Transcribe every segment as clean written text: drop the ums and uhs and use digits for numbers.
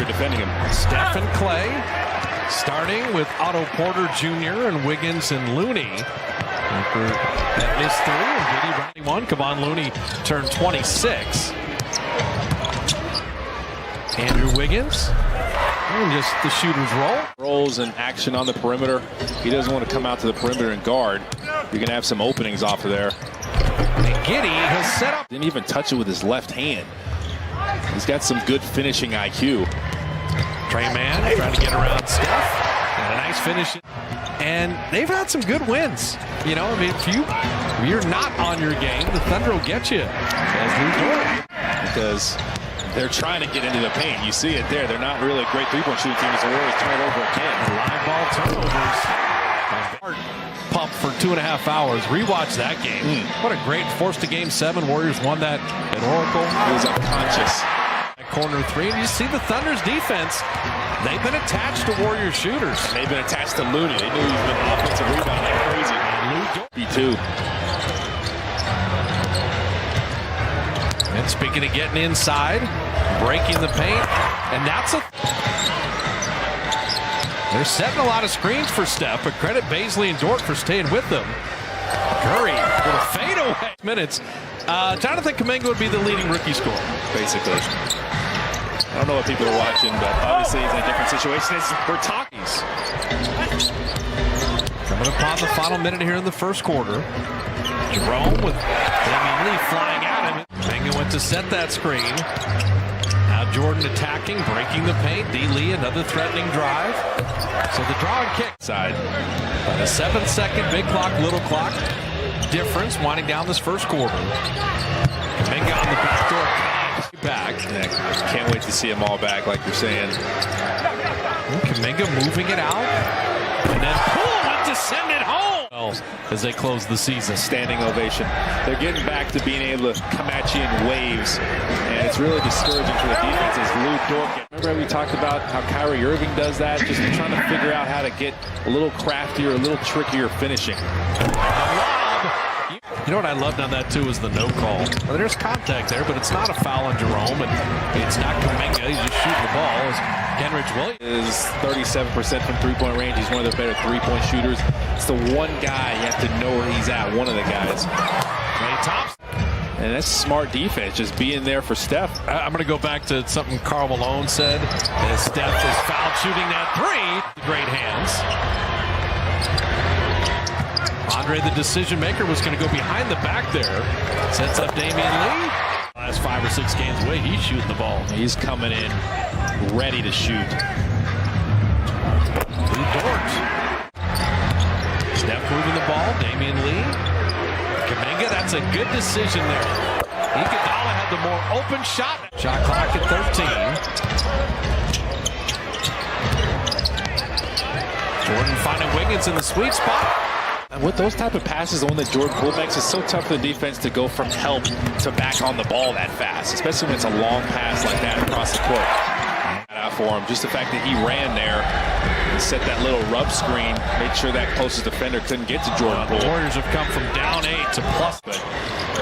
defender defending him. Steph and Clay, starting with Otto Porter Jr. and Wiggins and Looney. That missed three, and Giddy running one. Kevon Looney turned 26. Andrew Wiggins, and just the shooter's roll. Rolls and action on the perimeter. He doesn't want to come out to the perimeter and guard. You're going to have some openings off of there. And Giddy has set up. Didn't even touch it with his left hand. He's got some good finishing IQ. Trey Mann trying to get around Steph. And a nice finish. And they've had some good wins. You know, I mean, if you're not on your game, the Thunder will get you. As Lou Dort. Because they're trying to get into the paint. You see it there. They're not really a great three-point shooting team. So Warriors turn it over again. Live ball turnovers. Pump for 2.5 hours. Rewatch that game. What a great force to game 7. Warriors won that at Oracle. He was unconscious. At corner 3. And you see the Thunder's defense. They've been attached to Warrior shooters. And they've been attached to Looney. They knew he was an offensive rebound like crazy. B2. And speaking of getting inside, breaking the paint, and that's they're setting a lot of screens for Steph, but credit Baisley and Dort for staying with them. Curry with a fadeaway. Minutes. Jonathan Kuminga would be the leading rookie scorer. Basically. I don't know what people are watching, but obviously he's in a different situation. We're talking. Coming upon the final minute here in the first quarter. Jerome with Damian Lee flying at him. Kuminga went to set that screen. Now Jordan attacking, breaking the paint. D. Lee, another threatening drive. So the draw and kick side. But a 7-second big clock, little clock difference winding down this first quarter. Kuminga on the backdoor. Back. Yeah, can't wait to see them all back, like you're saying. Kuminga moving it out. And then Poole to send it home. As they close the season. Standing ovation. They're getting back to being able to come at you in waves. And it's really discouraging for the defense as Lou Dort. Remember we talked about how Kyrie Irving does that? Just trying to figure out how to get a little craftier, a little trickier finishing. You know what I loved on that too is the no call. Well, there's contact there, but it's not a foul on Jerome, and it's not Kuminga. He's just shooting the ball. As Kenrich Williams is 37% from three-point range. He's one of their better three-point shooters. It's the one guy you have to know where he's at. One of the guys. Clay Thompson. And that's smart defense, just being there for Steph. I'm going to go back to something Karl Malone said. As Steph is fouled shooting that three. Great hands. Andre, the decision maker, was going to go behind the back there. Sets up Damian Lee. Last 5 or 6 games away, he's shooting the ball. He's coming in ready to shoot. Lou Dort. Steph moving the ball. Damian Lee. Kuminga, that's a good decision there. Iguodala had the more open shot. Shot clock at 13. Jordan finding Wiggins in the sweet spot. And with those type of passes, the one that Jordan Poole makes, it's so tough for the defense to go from help to back on the ball that fast, especially when it's a long pass like that across the court. Out for him, just the fact that he ran there and set that little rub screen, made sure that closest defender couldn't get to Jordan Poole. The Warriors have come from down 8 to plus. But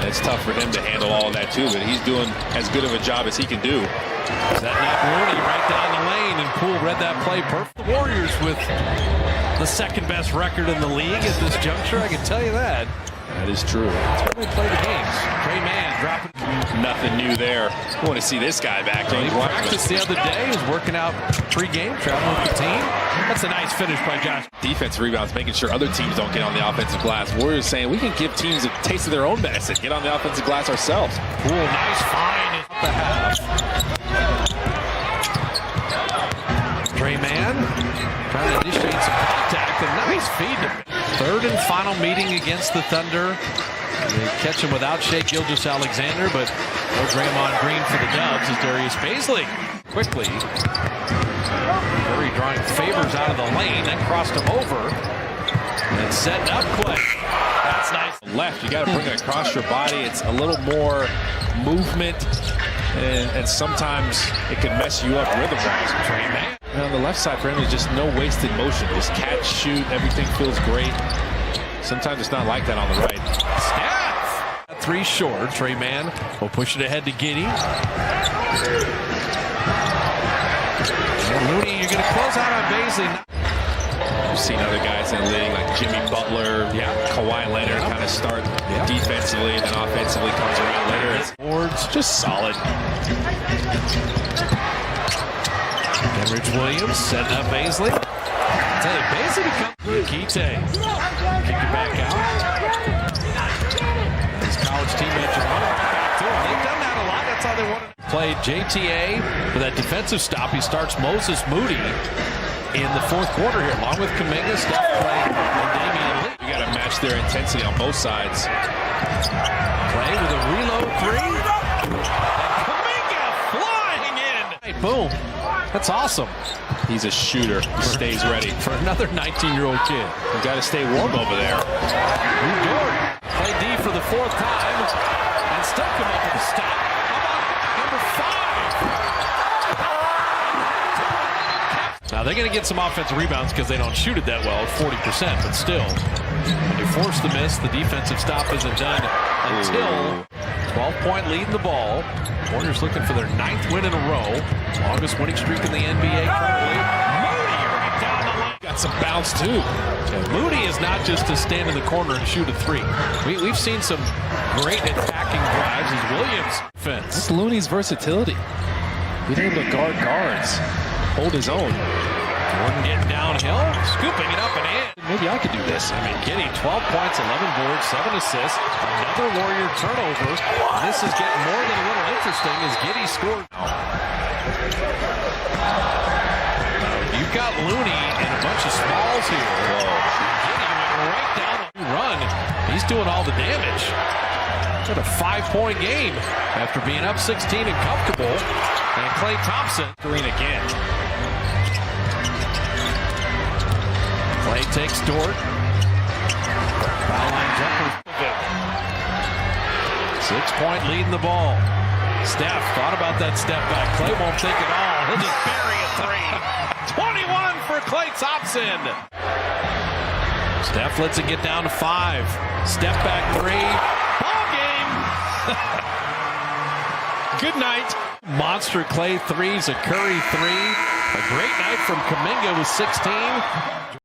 it's tough for him to handle all of that too, but he's doing as good of a job as he can do. Setting up Looney right down the lane, and Poole read that play perfect. The Warriors with the second best record in the league at this juncture, I can tell you that. That is true. That's where they play the games. Trey Mann dropping. Nothing new there. I want to see this guy back. He practiced the other day. He was working out pre-game, traveling with the team. That's a nice finish by Josh. Defensive rebounds, making sure other teams don't get on the offensive glass. Warriors saying we can give teams a taste of their own medicine. Get on the offensive glass ourselves. Poole, nice find at the half. Trey Mann trying to initiate some contact. A nice feed. Third and final meeting against the Thunder. They catch him without Shai Gilgeous-Alexander, but no Draymond Green for the Dubs as Darius Baisley quickly. Curry drawing favors out of the lane, then crossed him over. And setting up Clay. That's nice. Left, you got to bring it across your body. It's a little more movement, and sometimes it can mess you up rhythm-wise. Trey Mann. And on the left side for him, there's just no wasted motion. Just catch, shoot, everything feels great. Sometimes it's not like that on the right. Steph! 3 short. Trey Mann will push it ahead to Giddy. going to close out on Baisley. We've seen other guys in the league like Jimmy Butler, Kawhi Leonard kind of start defensively and then offensively comes around later. It's boards just solid. Kenrich Williams setting up Baisley. I tell you, Baisley becomes Kite. Kick it back out. His college teammates are running back to him. They've done that a lot. That's how they want to play. JTA for that defensive stop. He starts Moses Moody in the fourth quarter here, along with Kuminga, Steph Clay, and Damian Lee. You got to match their intensity on both sides. Clay with a reload three. And Kuminga flying in. Hey, boom. That's awesome. He's a shooter. He stays ready. For another 19-year-old kid. You got to stay warm over there. Jordan. Play D for the fourth time. And still come up with a stop. How about number 5? Now they're going to get some offensive rebounds because they don't shoot it that well at 40%, but still. When you force the miss, the defensive stop isn't done until 12-point lead in the ball. Warriors looking for their 9th win in a row. Longest winning streak in the NBA currently. Moody right down the line. Got some bounce too. Yeah, Moody is not just to stand in the corner and shoot a three. We've seen some great attacking drives as Williams fence. That's Looney's versatility. Being able to guard guards. Hold his own. Jordan getting downhill, scooping it up and in. Maybe I could do this. I mean, Giddey, 12 points, 11 boards, 7 assists. Another Warrior turnover. This is getting more than a little interesting as Giddey scored. You've got Looney and a bunch of smalls here. Giddey went right down the run. He's doing all the damage. Got a 5-point game after being up 16 and comfortable. And Klay Thompson green again. Klay takes Dort. Foul line jumper. 6-point lead in the ball. Steph thought about that step back. Klay won't think at all. He'll just bury a three. 21 for Klay Thompson. Steph lets it get down to 5. Step back three. Ball game. Good night. Monster Klay threes, a Curry three. A great night from Kuminga with 16.